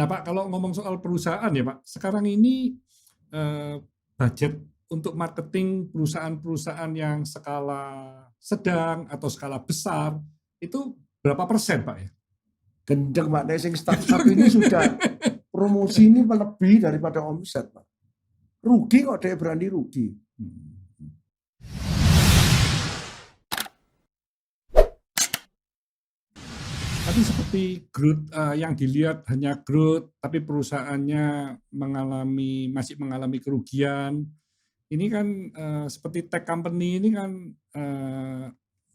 Nah Pak, kalau ngomong soal perusahaan ya Pak, sekarang ini budget untuk marketing perusahaan-perusahaan yang skala sedang atau skala besar itu berapa persen Pak ya? Gendeng Pak, sing startup ini sudah promosi ini melebihi daripada omset Pak. Rugi kok dia berani rugi. Tapi seperti growth yang dilihat hanya growth, tapi perusahaannya masih mengalami kerugian. Ini kan seperti tech company ini kan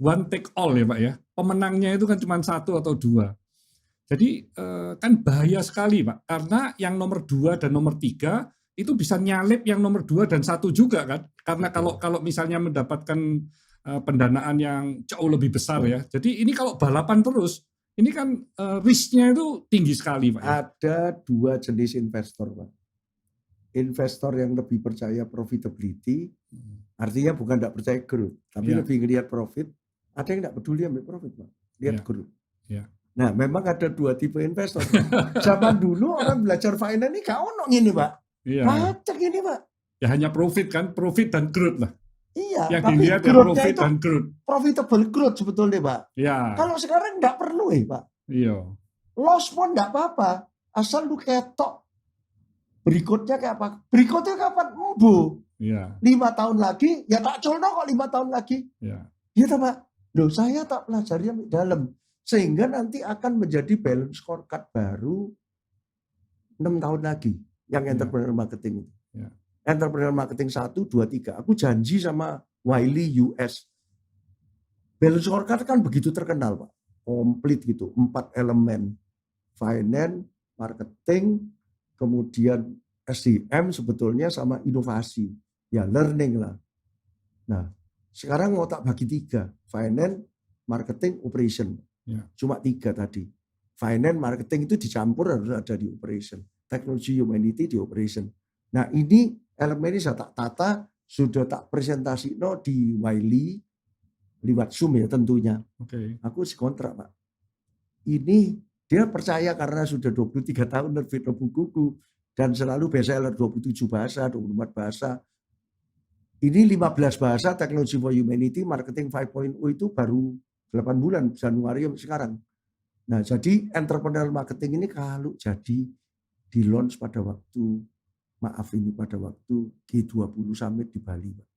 one take all ya Pak ya. Pemenangnya itu kan cuma satu atau dua. Jadi kan bahaya sekali Pak, karena yang nomor 2 dan nomor 3 itu bisa nyalip yang nomor 2 dan 1 juga kan. Karena kalau misalnya mendapatkan pendanaan yang jauh lebih besar ya. Jadi ini kalau balapan terus, ini kan risk-nya itu tinggi sekali Pak. Ya? Ada dua jenis investor Pak. Investor yang lebih percaya profitability, artinya bukan tidak percaya growth, tapi lebih ngelihat profit. Ada yang tidak peduli ambil profit Pak, lihat growth. Nah, memang ada dua tipe investor. Zaman dulu orang belajar finance ini gak ono ini Pak. Pacak ini Pak. Ya hanya profit kan, profit dan growth lah. Iya, yang tapi dilihat ya profit dan growth. Profitable growth sebetulnya Pak. Ya. Kalau sekarang nggak perlu Pak. Iya. Loss pun nggak apa-apa, asal lu ketok. Berikutnya kayak apa? Berikutnya kapan? Embu. Iya. 5 tahun lagi, ya tak colno kok 5 tahun lagi. Iya. Gitu Pak. Loh saya tak pelajari yang dalam. Sehingga nanti akan menjadi balance scorecard baru 6 tahun lagi. Yang entrepreneur marketing itu. Ya. Entrepreneur marketing 1, 2, 3. Aku janji sama Wiley US. Balance scorecard kan begitu terkenal Pak. Komplit gitu. 4 elemen. Finance, marketing, kemudian SDM sebetulnya sama inovasi. Ya learning lah. Nah sekarang mau tak bagi 3. Finance, marketing, operation. Ya. Cuma 3 tadi. Finance, marketing itu dicampur harus ada di operation. Teknologi humanity di operation. Nah ini elemen ini saya tak tata, sudah tak presentasi di Wiley, lewat Zoom ya tentunya. Aku kontrak Pak. Ini dia percaya karena sudah 23 tahun nerbit bukuku dan selalu bestseller 27 bahasa, 24 bahasa. Ini 15 bahasa teknologi for humanity, marketing 5.0 itu baru 8 bulan, Januari sekarang. Nah jadi entrepreneur marketing ini kalau jadi di launch pada waktu G20 Summit di Bali Pak.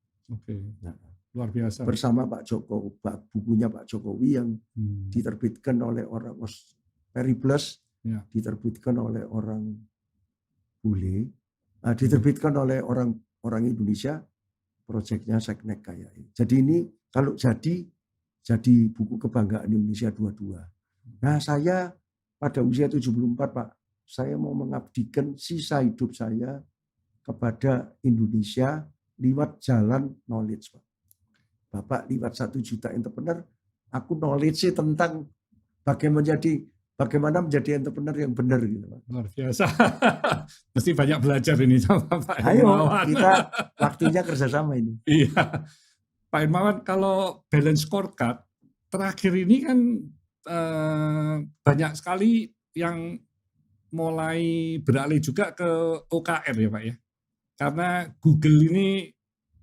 Nah, luar biasa. Bersama Pak Jokowi, bukunya Pak Jokowi yang diterbitkan oleh orang Periplus, diterbitkan oleh orang bule, diterbitkan oleh orang Indonesia, proyeknya Seknek kayak ini. Jadi ini kalau jadi buku kebanggaan Indonesia 22. Nah saya pada usia 74 Pak, saya mau mengabdikan sisa hidup saya kepada Indonesia lewat jalan knowledge Pak. Bapak lewat 1 juta entrepreneur, aku knowledge tentang bagaimana menjadi entrepreneur yang benar gitu Pak. Luar biasa. Mesti banyak belajar ini sama Pak Ayo, Hermawan. kita waktunya kerjasama ini. Iya. Pak Hermawan, kalau balance scorecard terakhir ini kan banyak sekali yang mulai beralih juga ke OKR ya Pak ya. Karena Google ini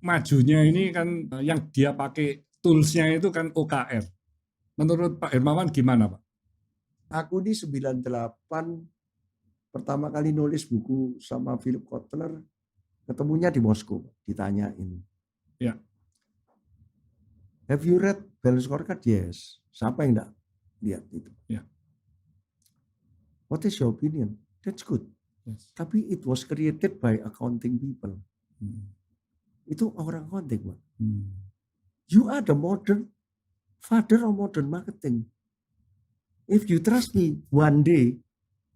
majunya ini kan yang dia pakai toolsnya itu kan OKR. Menurut Pak Hermawan gimana Pak? Aku di 98 pertama kali nulis buku sama Philip Kotler, ketemunya di Moskow, ditanyain. Ya. Have you read balance scorecard? Yes. Siapa yang enggak lihat itu? Ya. What is your opinion? That's good. Yes. Tapi it was created by accounting people. Itu orang accounting, Pak. You are the modern father of modern marketing. If you trust me, one day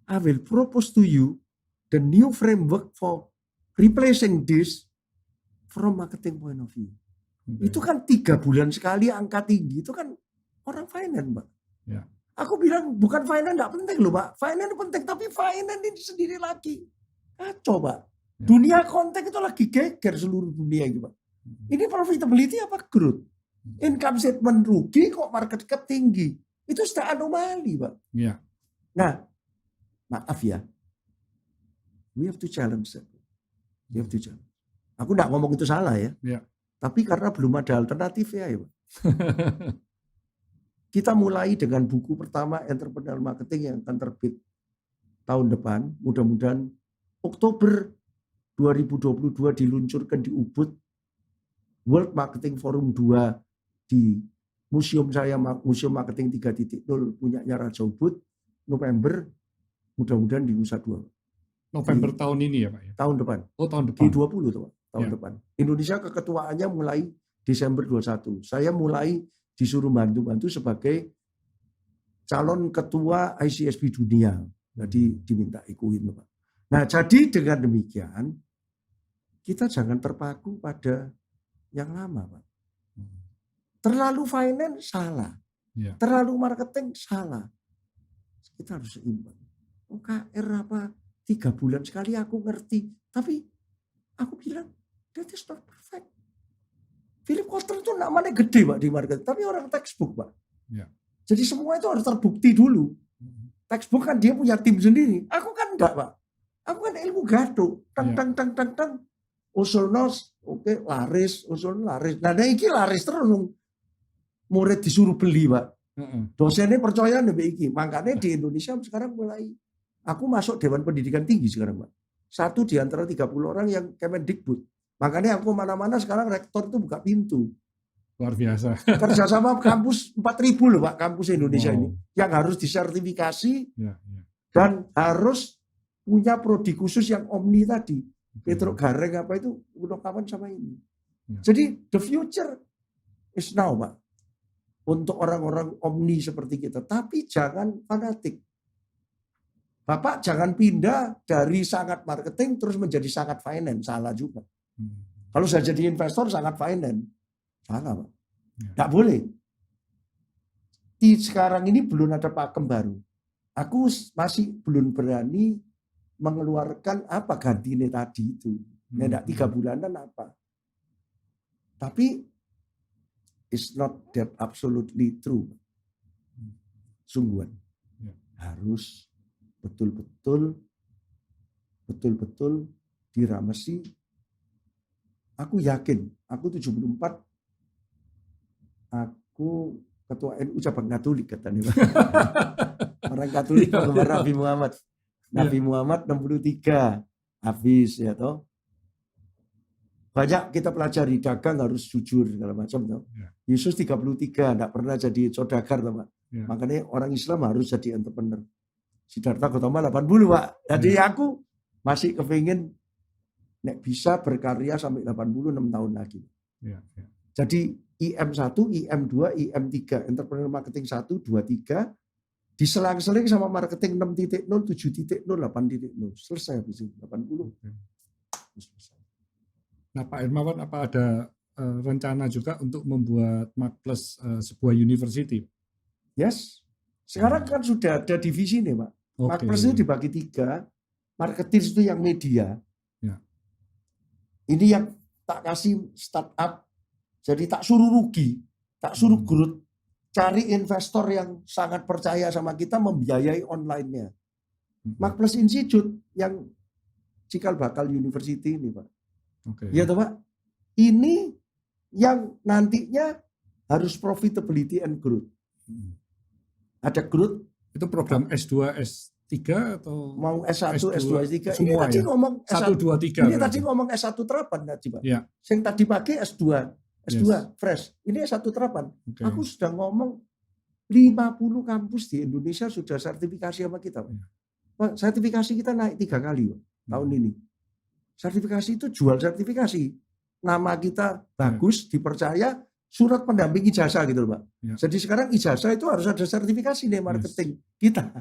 I will propose to you the new framework for replacing this from marketing point of view. Itu kan 3 bulan sekali angka tinggi, itu kan orang finance Pak. Ya. Aku bilang bukan finance nggak penting loh Pak, finance penting tapi finance ini sendiri lagi. Kacau Pak. Ya. Dunia konten itu lagi geger seluruh dunia gitu Pak. Ini profitability apa growth? Income statement rugi kok market cap tinggi. Itu sudah anomali Pak. Ya. Nah, maaf ya. We have to challenge that. We have to challenge. Aku nggak ngomong itu salah ya. Ya. Tapi karena belum ada alternatifnya ya, Pak. Kita mulai dengan buku pertama Entrepreneur Marketing yang akan terbit tahun depan. Mudah-mudahan Oktober 2022 diluncurkan di Ubud. World Marketing Forum 2 di museum saya, Museum Marketing 3.0 punyanya Raja Ubud. November, mudah-mudahan di Nusa Dua. November tahun ini ya Pak ya? Tahun depan. Oh tahun depan. G20 tuh Pak, tahun Ya. depan. Indonesia keketuaannya mulai Desember 21. Saya mulai disuruh bantu-bantu sebagai calon ketua ICSP dunia. Jadi diminta ikuin Pak. Nah jadi dengan demikian kita jangan terpaku pada yang lama Pak. Terlalu finance salah. Ya. Terlalu marketing salah. Kita harus seimbang. OKR apa 3 bulan sekali aku ngerti. Tapi aku bilang that is not perfect. Philip Kotler itu namanya gede Pak di marketing. Tapi orang textbook Pak. Ya. Jadi semua itu harus terbukti dulu. Textbook kan dia punya tim sendiri. Aku kan enggak Pak. Aku kan ilmu gaduh. Tang Ya. tang tang tang tang. Usulnos, oke laris, usul laris. Nah iki laris terus murid disuruh beli Pak. Dosennya percaya nih iki. Makanya di Indonesia sekarang mulai aku masuk Dewan Pendidikan Tinggi sekarang Pak. Satu di antara 30 orang yang Kemendikbud. Makanya aku mana-mana sekarang rektor itu buka pintu. Luar biasa. Kerjasama kampus 4.000 loh Pak, kampus Indonesia Wow. ini. Yang harus disertifikasi Ya, ya. dan harus punya prodi khusus yang omni tadi. Petro Gareng apa itu udah kawan sama ini. Ya. Jadi the future is now Pak. Untuk orang-orang omni seperti kita. Tapi jangan fanatik. Bapak jangan pindah dari sangat marketing terus menjadi sangat finance. Salah juga. Kalau saya jadi investor sangat finance. Salah Pak. Ya. Nggak boleh. Di sekarang ini belum ada pakem baru. Aku masih belum berani mengeluarkan apa gantinya tadi itu. Nggak 3 bulanan apa. Tapi it's not that absolutely true. Sungguhan. Ya. Harus betul-betul diramasi. Aku yakin, aku 74, aku ketua NU cabang Katolik katanya. Orang Katolik penggemar Nabi Muhammad. Nabi Muhammad 63 habis ya toh. Banyak kita pelajari dagang harus jujur segala macam toh. Ya. Yesus 33 enggak pernah jadi saudagar toh, Pak. Ya. Makanya orang Islam harus jadi entrepreneur. Siddhartha Gautama 80 Pak. Jadi aku masih kepingin nek bisa berkarya sampai 86 tahun lagi. Ya, ya. Jadi IM1, IM2, IM3, Entrepreneur Marketing 1, 2, 3 diselang-seling sama marketing 6.0, 7.0, 8.0. Selesai habis itu 80. Selesai. Nah Pak Hermawan, apa ada rencana juga untuk membuat Marketplace sebuah university? Yes. Sekarang kan sudah ada divisi nih Pak. Oke. Marketplace itu dibagi 3. Marketing itu yang media. Ya. Ini yang tak kasih startup. Jadi tak suruh rugi. Tak suruh growth. Cari investor yang sangat percaya sama kita membiayai online-nya. Marketplace Institute yang cikal bakal university ini Pak. Oke. Iya toh Pak. Ini yang nantinya harus profitability and growth. Ada growth. Itu program S2, S3 atau Mau S1, S2, S3. Ini semua tadi ya? ngomong 1, 2, 3. Ini tadi ngomong S1 terapan tadi Pak. Ya. Yang tadi pakai S2. S2 Yes. fresh. Ini S1 terapan. Oke. Aku sudah ngomong 50 kampus di Indonesia sudah sertifikasi sama kita. Pak. Pak, sertifikasi kita naik 3 kali Pak, tahun ini. Sertifikasi itu jual sertifikasi. Nama kita bagus, dipercaya, surat pendamping ijazah gitu Pak. Ya. Jadi sekarang ijazah itu harus ada sertifikasi nih marketing kita.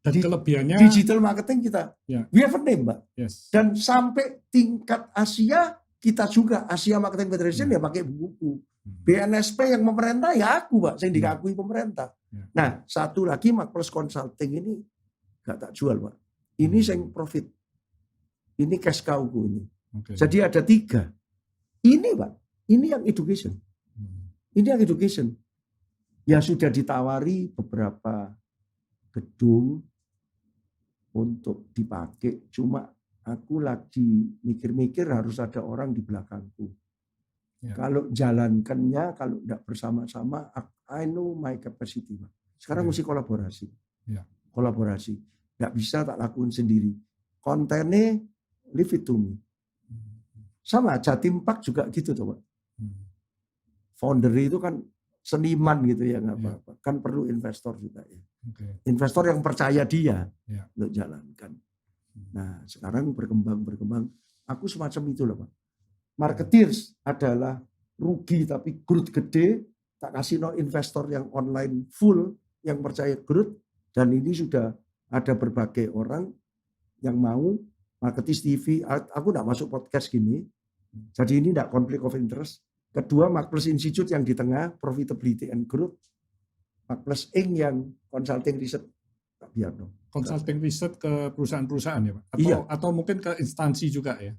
Dan kelebihannya Digital marketing kita. Ya. We have a name Pak. yes. Dan sampai tingkat Asia, kita juga Asia Marketing Federation ya pakai buku. BNSP yang memerintah ya aku Pak, saya diakui pemerintah. Ya. Nah satu lagi Marketplace Consulting ini gak tak jual Pak. Ini saya profit. Ini cash cow-ku ini. Oke. Jadi ada 3. Ini Pak, ini yang education. Ini yang education. Ya sudah ditawari beberapa gedung untuk dipakai. Cuma aku lagi mikir-mikir harus ada orang di belakangku. Ya. Kalau jalankannya, kalau tidak bersama-sama, I know my capacity. Pak. Sekarang Oke. mesti kolaborasi. Ya. Kolaborasi. Tidak bisa tak lakuin sendiri. Kontennya, leave it to me. Sama, Jatim Park juga gitu tuh Pak. Founder itu kan seniman gitu ya, nggak apa-apa. Kan perlu investor juga ya. Oke. Investor yang percaya dia Ya. untuk jalankan. Nah, sekarang berkembang. Aku semacam itu loh Pak. Marketeers adalah rugi tapi growth gede, tak kasih no investor yang online full, yang percaya growth, dan ini sudah ada berbagai orang yang mau Marketeers TV. Aku tidak masuk podcast gini, jadi ini tidak konflik of interest. Kedua, Marketplace Institute yang di tengah, profitability and growth. Marketplace Inc. yang consulting research, biar dong. Consulting riset ke perusahaan-perusahaan ya Pak? Iya. Atau mungkin ke instansi juga ya?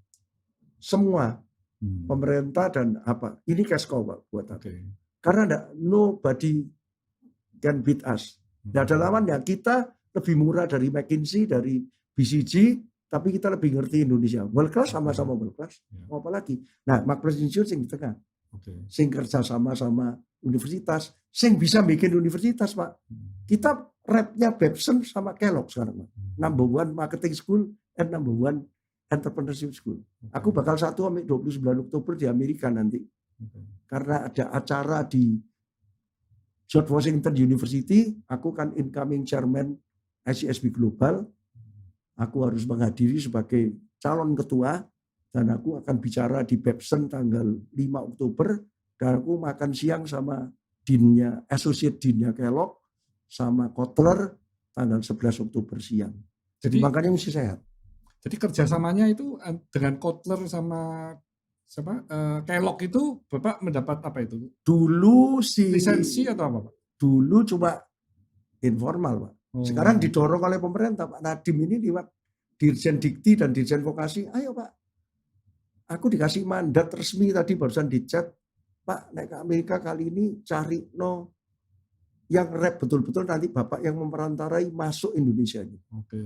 Semua, pemerintah dan apa. Ini cash cow Pak, buat aku. Oke. Karena nobody can beat us. Tidak ada lawannya. Kita lebih murah dari McKinsey, dari BCG, tapi kita lebih ngerti Indonesia. World class sama-sama world class. Mau apa lagi? Nah, Marketplace Institute yang di tengah. Sing kerja sama universitas, sing bisa bikin universitas Pak. Kita rapnya Babson sama Kellogg sekarang Pak. Number one marketing school and number one entrepreneurship school. Aku bakal 1 sampai 29 Oktober di Amerika nanti. Karena ada acara di George Washington University, aku kan incoming chairman ICSB Global. Aku harus menghadiri sebagai calon ketua. Dan aku akan bicara di Babson tanggal 5 Oktober. Dan aku makan siang sama deannya, associate deannya Kellogg, sama Kotler tanggal 11 Oktober siang. Jadi makanya mesti sehat. Jadi kerjasamanya itu dengan Kotler sama Kellogg itu Bapak mendapat apa itu? Dulu lisensi atau apa Pak? Dulu cuma informal Pak. Sekarang didorong oleh pemerintah Pak Nadiem ini lewat Dirjen Dikti dan Dirjen Vokasi. Ayo Pak. Aku dikasih mandat resmi tadi barusan di chat, Pak naik ke Amerika kali ini cari yang rap betul-betul nanti Bapak yang memerantarai masuk Indonesia ini. Oke.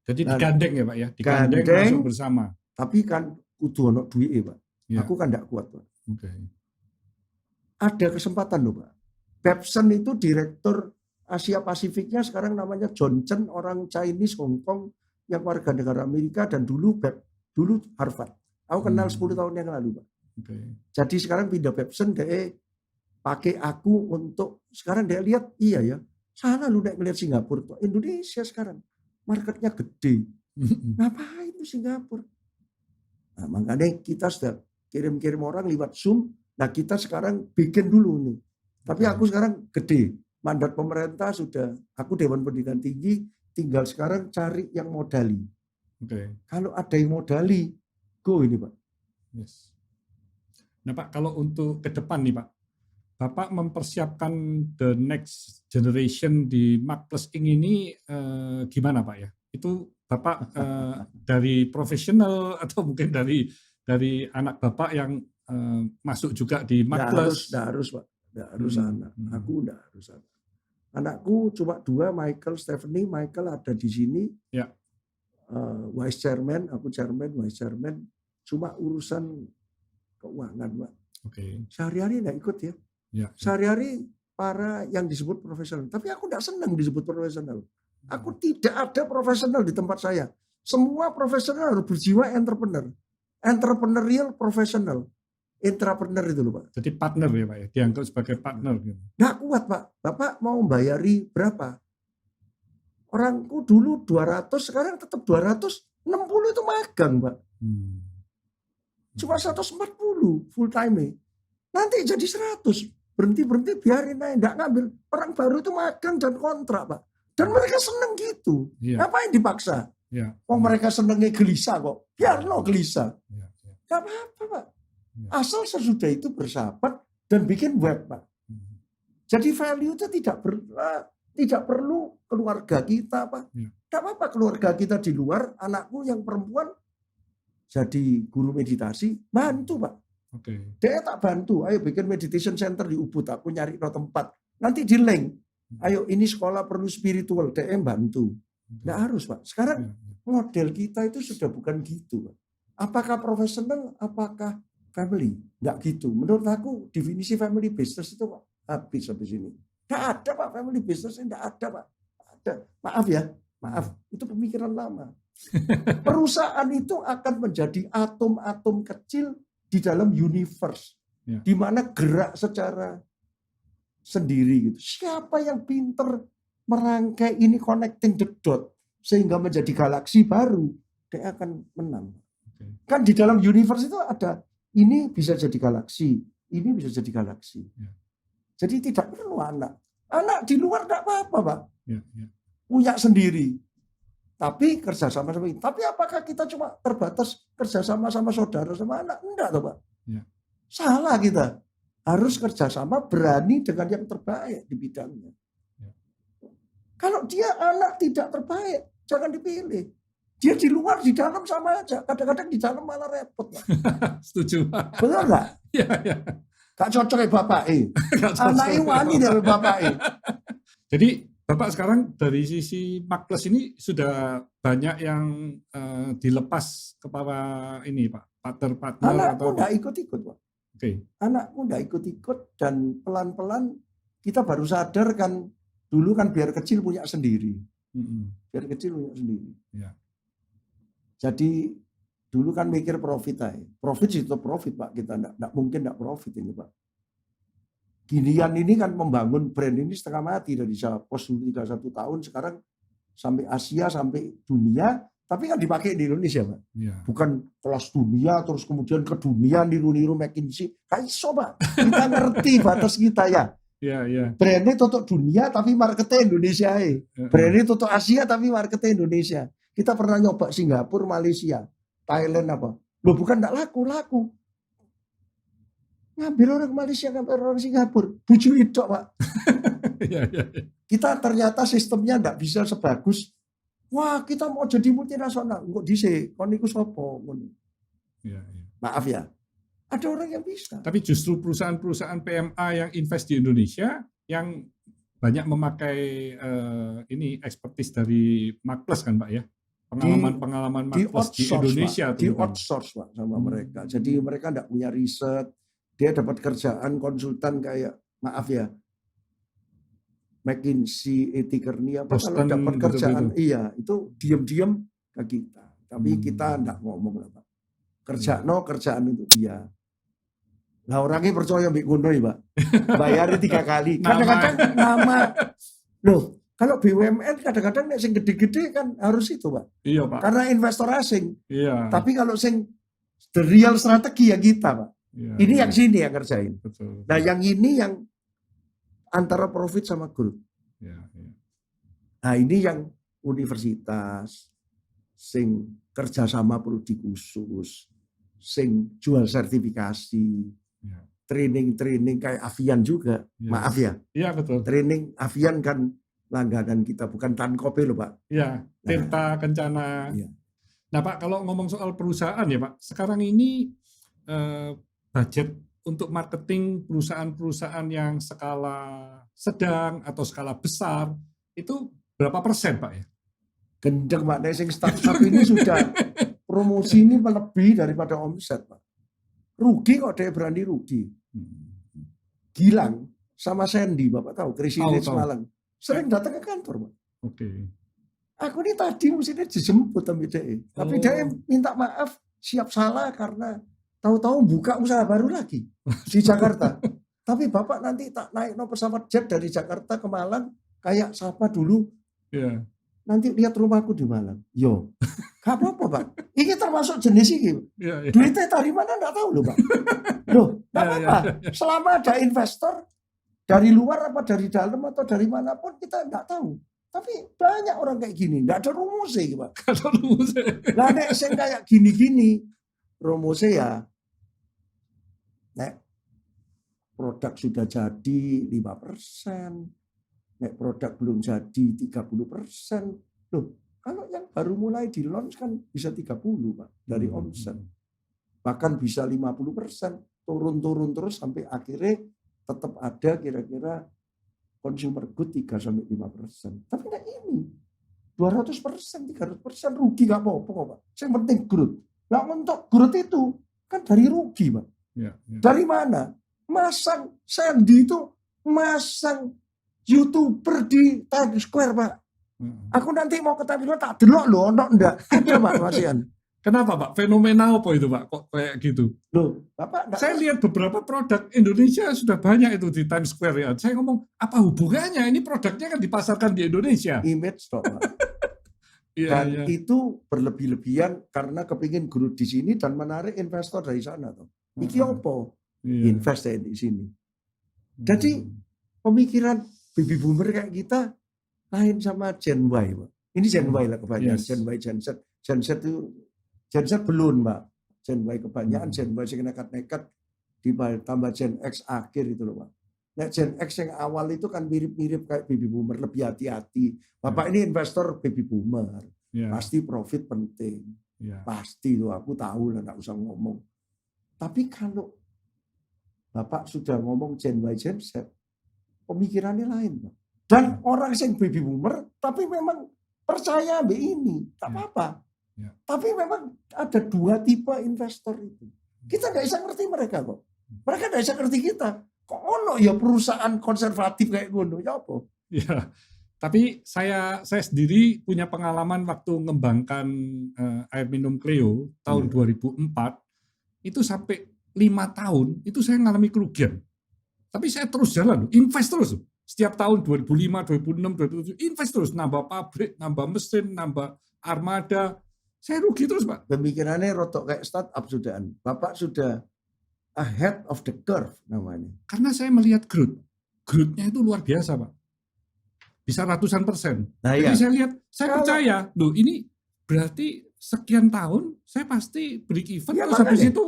Jadi digandeng ya Pak ya? Digandeng masuk bersama. Tapi kan kudu ono duit Pak. Ya. Aku kan tidak kuat Pak. Oke. Ada kesempatan loh Pak. Babson itu direktur Asia Pasifiknya sekarang namanya John Chen, orang Chinese Hong Kong yang warga negara Amerika dan dulu Harvard. Aku kenal 10 tahun yang lalu, Pak. Okay. Jadi sekarang pindah Babson, dia pakai aku untuk, sekarang dia lihat, iya ya, sana lu ngeliat Singapura, Indonesia sekarang, marketnya gede. Ngapain itu Singapura? Nah, makanya kita sudah kirim-kirim orang lewat Zoom, nah kita sekarang bikin dulu nih. Tapi aku sekarang gede, mandat pemerintah sudah, aku Dewan Pendidikan Tinggi, tinggal sekarang cari yang modali. Okay. Kalau ada yang modali, go ini Pak. Yes. Nah Pak, kalau untuk ke depan nih Pak, Bapak mempersiapkan the next generation di Marketplace Inc. ini gimana Pak ya? Itu Bapak dari profesional atau mungkin dari anak Bapak yang masuk juga di Marketplace? Nggak harus Pak, nggak harus anak. Aku nggak harus anak. Anakku cuma 2, Michael, Stephanie. Michael ada di sini. Ya. Vice Chairman, aku Chairman, Vice Chairman, cuma urusan keuangan, Pak. Okay. Sehari-hari nggak ikut ya. Ya. Sehari-hari para yang disebut profesional. Tapi aku nggak senang disebut profesional. Aku tidak ada profesional di tempat saya. Semua profesional harus berjiwa entrepreneur. Entrepreneurial profesional. Entrepreneur itu loh Pak. Jadi partner ya Pak ya, dianggap sebagai partner. Gitu. Nggak kuat Pak. Bapak mau bayari berapa? Orangku dulu 200, sekarang tetap 260 itu magang, Pak. Cuma 140 full time. Nanti jadi 100. Berhenti biarin aja, enggak ngambil. Orang baru itu magang dan kontrak, Pak. Dan mereka seneng gitu. Yeah. Ngapain dipaksa? Yeah. Mereka senengnya gelisah kok. Biar gelisah. Yeah. Gak apa-apa, Pak. Yeah. Asal sesudah itu bersahabat dan bikin web, Pak. Jadi value itu tidak perlu keluarga kita, Pak. Tidak apa-apa keluarga kita di luar, anakku yang perempuan jadi guru meditasi, bantu Pak. Okay. Dia tak bantu, ayo bikin meditation center di Ubud, aku nyari tempat. Nanti di link, ayo ini sekolah perlu spiritual, dia bantu. Nggak harus Pak. Sekarang Model kita itu sudah bukan gitu, Pak. Apakah profesional, apakah family? Enggak gitu. Menurut aku definisi family business itu Pak, habis habis ini. Enggak ada Pak family business, enggak ada Pak. Nggak ada. Maaf ya, maaf. Itu pemikiran lama. Perusahaan itu akan menjadi atom-atom kecil di dalam universe. Ya. Di mana gerak secara sendiri gitu. Siapa yang pinter merangkai ini connecting the dot sehingga menjadi galaksi baru, dia akan menang. Oke. Kan di dalam universe itu ada ini bisa jadi galaksi, ini bisa jadi galaksi. Ya. Jadi tidak perlu anak. Anak di luar tidak apa-apa, Pak. Ya, ya. Punya sendiri. Tapi kerjasama sama ini. Tapi apakah kita cuma terbatas kerjasama sama saudara sama anak? Enggak, toh, Pak. Ya. Salah kita. Harus kerjasama berani dengan yang terbaik di bidangnya. Ya. Kalau dia anak tidak terbaik, jangan dipilih. Dia di luar, di dalam sama aja. Kadang-kadang di dalam malah repot. Pak. Setuju. Benar nggak? Ya, ya. Gak cocok ya bapak. Nggak cocok. Anaknya wani dari bapak. Jadi Bapak sekarang dari sisi Markless ini sudah banyak yang dilepas kepada ini Pak, partner-partner Anakku atau nggak ikut-ikut, Pak. Oke. Anakku nggak ikut-ikut dan pelan-pelan kita baru sadar kan dulu kan biar kecil punya sendiri. Biar kecil punya sendiri. Ya. Jadi dulu kan mikir profit aja. Profit itu profit Pak, kita enggak mungkin enggak profit ini Pak. Ginian ini kan membangun brand ini setengah mati dari pos 31 tahun sekarang sampai Asia sampai dunia, tapi kan dipakai di Indonesia Pak. Ya. Bukan kelas dunia terus kemudian ke dunia niru-niru McKinsey. Kayak iso Pak. Kita ngerti batas kita ya. Ya, ya. Brandnya tutup dunia tapi marketnya Indonesia aja. Brandnya tutup Asia tapi marketnya Indonesia. Kita pernah nyoba Singapura, Malaysia, Thailand apa. Loh bukan enggak laku. Ngambil orang Malaysia, ngambil orang Singapura. Buju itu Pak. Ya, ya. Kita ternyata sistemnya enggak bisa sebagus. Wah kita mau jadi multinasional. Kok dhisik, kon niku sapa? Ya, ya. Maaf ya. Ada orang yang bisa. Tapi justru perusahaan-perusahaan PMA yang invest di Indonesia yang banyak memakai ini expertise dari Markless kan Pak ya? Pengalaman Markless di Indonesia. Di outsource Pak sama mereka. Jadi mereka enggak punya riset. Dia dapat kerjaan konsultan kayak, maaf ya, McKinsey, Kearney apa kalau dapat kerjaan, iya itu diam-diam ke kita. Tapi kita enggak ngomong lah Pak. Kerjaan untuk dia. Lah orangnya percaya mbak ngono ya Pak. Bayarnya 3 kali. Kadang-kadang nama. Loh, kalau BUMN kadang-kadang yang gede-gede kan harus itu Pak. Iya Pak. Karena investor asing. Iya. Tapi kalau sing the real strategi ya kita Pak. Ya, ini ya. yang sini yang ngerjain. Betul. Nah yang ini yang antara profit sama growth. Ya, ya. Nah ini yang universitas, sing kerjasama prodi khusus, sing jual sertifikasi, Ya. training kayak Avian juga. Ya. Maaf ya. Iya betul. Training Avian kan langganan kita, bukan Tankope loh Pak. Iya, Tirta Kencana. Iya. Nah Pak, kalau ngomong soal perusahaan ya Pak, sekarang ini budget untuk marketing perusahaan-perusahaan yang skala sedang atau skala besar itu berapa persen Pak ya? Gendeng Pak, sing startup ini sudah promosi ini melebihi daripada omset Pak. Rugi kok dia berani rugi. Gilang sama Sandy, Bapak tahu, Krisine Semalang. Sering datang ke kantor Pak. Oke. Aku ini tadi mestinya dijemput sama dia. Tapi dia minta maaf, siap salah karena tahu-tahu buka usaha baru lagi di Jakarta. Tapi Bapak nanti tak naik pesawat jet dari Jakarta ke Malang kayak siapa dulu. Yeah. Nanti lihat rumahku di Malang. Yo, gak apa-apa Pak. Ini termasuk jenis ini. Yeah, yeah. Duitnya dari mana enggak tahu loh Pak. Loh, gak apa-apa. Selama ada investor dari luar apa dari dalam atau dari manapun kita enggak tahu. Tapi banyak orang kayak gini, enggak ada rumusnya Pak. Enggak ada rumusnya. Lah nek sing kayak gini-gini rumusnya ya nek produk sudah jadi 5%, nek produk belum jadi 30%. Loh, kalau yang baru mulai di launch kan bisa 30 Pak dari omset. Bahkan bisa 50%, turun terus sampai akhirnya tetap ada kira-kira consumer good 3-5%. Tapi enggak ini. 200%, 300% rugi nggak apa-apa kok, Pak. Yang penting growth. Nah, untuk growth itu kan dari rugi, Pak. Ya, ya. Dari mana? Masang Sandy itu masang YouTuber di Times Square, Pak. Aku nanti mau ke Times Square tak delok loh, enggak ada, Pak, Masian. Kenapa Pak? Fenomena apa itu Pak? Kok kayak gitu? Loh, Bapak enggak Saya lihat beberapa produk Indonesia sudah banyak itu di Times Square ya. Saya ngomong, apa hubungannya? Ini produknya kan dipasarkan di Indonesia. image toh, Pak. Iya, Dan iya. itu berlebih-lebihan karena kepingin growth di sini dan menarik investor dari sana tuh. Iki opo? Iya. Invest di sini. Jadi pemikiran baby boomer kayak kita lain sama Gen Y, Pak. Ini Gen Y lah kebanyakan. Yes. Gen Y, Gen Z. Gen Z itu Gen Z belum, Pak. Gen Y kebanyakan, Gen Y yang nekat-nekat ditambah Gen X akhir itu loh, Pak. Nah, Gen X yang awal itu kan mirip-mirip kayak baby boomer, lebih hati-hati. Bapak ini investor baby boomer. Ya, Pasti profit penting. ya. Pasti loh, aku tahu lah, nggak usah ngomong. Tapi kalau Bapak sudah ngomong Gen Y, Gen Z, pemikirannya lain, Pak. Dan orang yang baby boomer, tapi memang percaya ambil ini, tak apa-apa. Ya. Tapi memang ada dua tipe investor itu. Kita nggak bisa ngerti mereka kok. Mereka nggak bisa ngerti kita. Kok ono ya perusahaan konservatif kayak ngono, ya apa? Ya. Tapi saya sendiri punya pengalaman waktu mengembangkan air minum Cleo tahun 2004, itu sampai 5 tahun, itu saya mengalami kerugian. Tapi saya terus jalan, invest terus. Setiap tahun 2005, 2006, 2007, invest terus. Nambah pabrik, nambah mesin, nambah armada. Saya rugi terus, Pak. Pemikirannya rotok kayak startup sudahan. Bapak sudah ahead of the curve namanya. Karena saya melihat growth. Growth-nya itu luar biasa, Pak. Bisa ratusan persen. Nah, jadi ya. saya lihat, saya percaya, loh ini berarti sekian tahun saya pasti break even, Ya, terus habis makanya. itu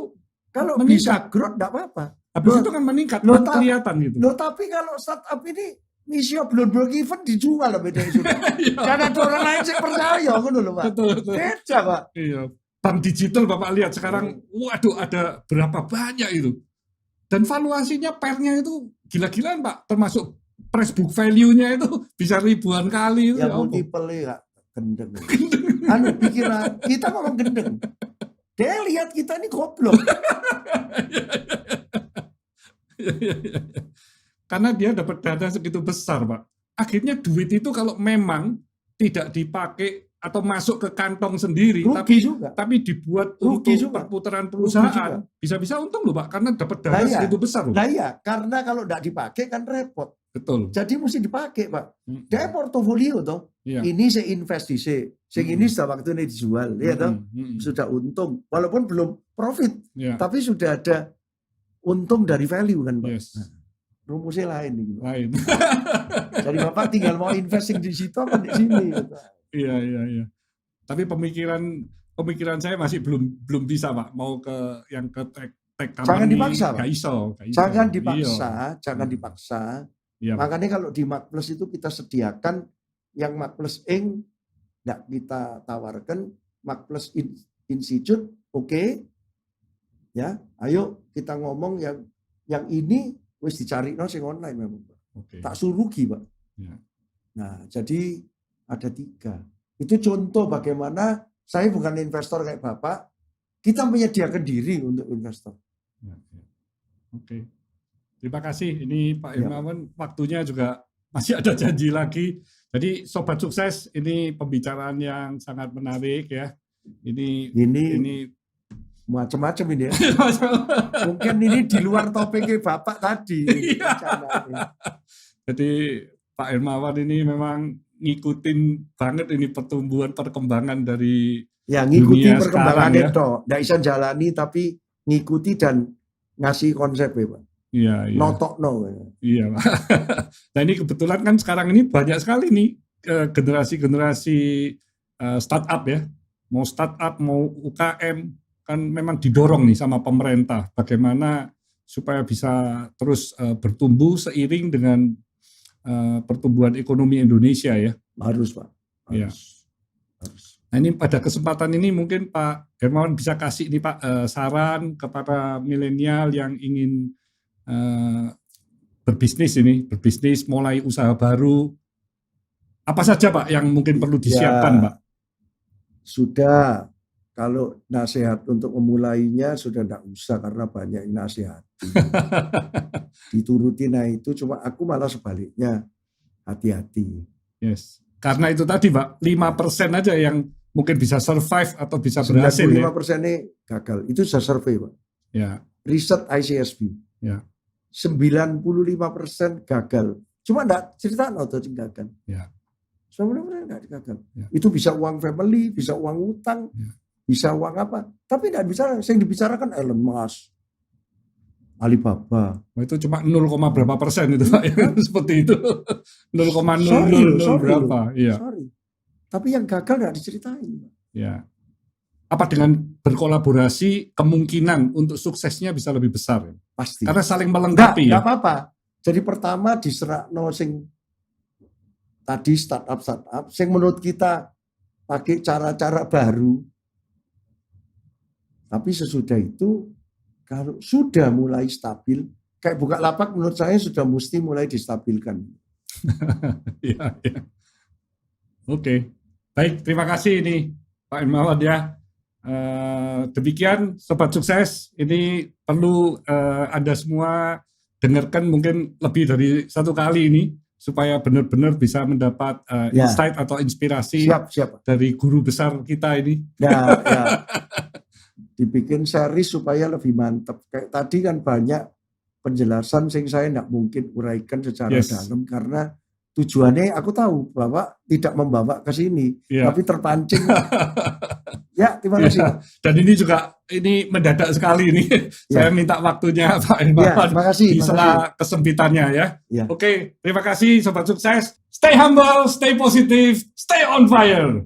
Kalau meningkat. bisa growth enggak apa-apa. Habis itu kan meningkat, Loh, kan kelihatan gitu. Loh, tapi kalau startup ini misi belum break even dijual lah bedanya sudah. Iya. Karena ada orang lain yang percaya ngono loh, Pak. Betul, betul. Beda, Pak. Iya. Bank digital Bapak lihat sekarang, waduh ada berapa banyak itu. Dan valuasinya pernya itu gila-gilaan, Pak. Termasuk price book value-nya itu bisa ribuan kali. Itu Ya ya apa? multiple ya gendeng. Anu pikiran kita ngomong gendeng. Dia lihat kita ini goblok. Karena dia dapat dana segitu besar, Pak. Akhirnya duit itu kalau memang tidak dipakai atau masuk ke kantong sendiri, Rugi juga. tapi dibuat Rugi untuk juga. perputaran Rugi perusahaan, juga. bisa-bisa untung loh, Pak, karena dapat dana Nah, iya. segitu besar loh. Nah iya, karena kalau tidak dipakai kan repot. Betul. Jadi mesti dipakai, Pak. Dia portofolio toh. Iya. Ini saya invest di sing ini sudah waktunya dijual, ya toh. Sudah untung, walaupun belum profit, Ya. tapi sudah ada untung dari value kan, Pak. Yes. Nah, rumusnya lain nih. Pak. Lain. Jadi Bapak tinggal mau investing di situ apa di sini. Gitu. Iya, iya, iya. Tapi pemikiran saya masih belum bisa, Pak. Mau ke yang ke tech company. Jangan dipaksa, Pak. Nggak iso. Jangan dipaksa, Iya. jangan dipaksa. Iya, Pak. Makanya kalau di Mark Plus itu kita sediakan yang Mark Plus Inc. nggak kita tawarkan, Mark Plus Institute, oke. Ya, ayo kita ngomong yang ini wis dicari sing online memang, Pak. Oke. Tak suruh rugi, Pak. Ya. Nah, jadi ada 3. Itu contoh bagaimana saya bukan investor kayak Bapak, kita menyediakan diri untuk investor. Ya, ya. Oke. Terima kasih. Ini Pak Hermawan, waktunya juga masih ada janji lagi. Jadi Sobat Sukses, ini pembicaraan yang sangat menarik ya. Ini macam-macam ini ya. Mungkin ini di luar topiknya Bapak tadi. Jadi Pak Hermawan ini memang ngikutin banget ini perkembangan dari ngikuti dunia perkembangannya sekarang, toh. Nggak bisa jalani tapi ngikuti dan ngasih konsep ya, Pak. Iya, iya. Notok no. Iya, Pak. Nah ini kebetulan kan sekarang ini banyak sekali nih generasi-generasi startup ya. Mau startup, mau UKM, kan memang didorong nih sama pemerintah. Bagaimana supaya bisa terus bertumbuh seiring dengan pertumbuhan ekonomi Indonesia ya. Harus, Pak. Harus. Nah ini pada kesempatan ini mungkin Pak Hermawan bisa kasih nih Pak saran kepada milenial yang ingin berbisnis mulai usaha baru. Apa saja Pak yang mungkin perlu disiapkan Ya, Pak? sudah. Kalau nasihat untuk memulainya sudah tidak usah karena banyak yang nasihat. Diturutin, nah itu cuma aku malah sebaliknya, hati-hati. Yes. Karena itu tadi Pak, 5% aja yang mungkin bisa survive atau bisa berhasil ya. 95% ini gagal. Itu sudah survei, Pak. Ya, Riset ICSB. ya, 95% gagal. Cuma enggak cerita atau gagal. ya, 90% enggak gagal. Ya. Itu bisa uang family, bisa uang utang, Ya. bisa uang apa. Tapi enggak bicara, yang dibicarakan Elon Musk, Alibaba. oh, itu cuma 0, berapa persen itu Pak, ya, seperti itu. 0,000 Sorry berapa, iya. Sorry. Tapi yang gagal enggak diceritain. Ya. Apa dengan berkolaborasi kemungkinan untuk suksesnya bisa lebih besar? Pasti. Karena saling melengkapi ya. Enggak apa-apa. Jadi pertama diserakno sing tadi startup sing menurut kita pakai cara-cara baru. Tapi sesudah itu kalau sudah mulai stabil, kayak Bukalapak menurut saya sudah mesti mulai distabilkan. Ya, ya. Oke. Baik, terima kasih ini Pak Hermawan ya. Demikian Sobat Sukses, ini perlu Anda semua dengarkan mungkin lebih dari satu kali ini supaya benar-benar bisa mendapat Ya. insight atau inspirasi Siap. dari guru besar kita ini. Ya. Dibikin seri supaya lebih mantap. Kayak tadi kan banyak penjelasan sing saya tidak mungkin uraikan secara Yes. dalam karena tujuannya aku tahu bahwa tidak membawa ke sini, Ya. tapi terpancing. Ya, terima kasih. Ya, dan ini juga ini mendadak sekali ini. Ya. Saya minta waktunya Pak Ya, Hermawan terima kasih. di sela kesempitannya ya. Ya. Oke, terima kasih Sobat Sukses. Stay humble, stay positive, stay on fire.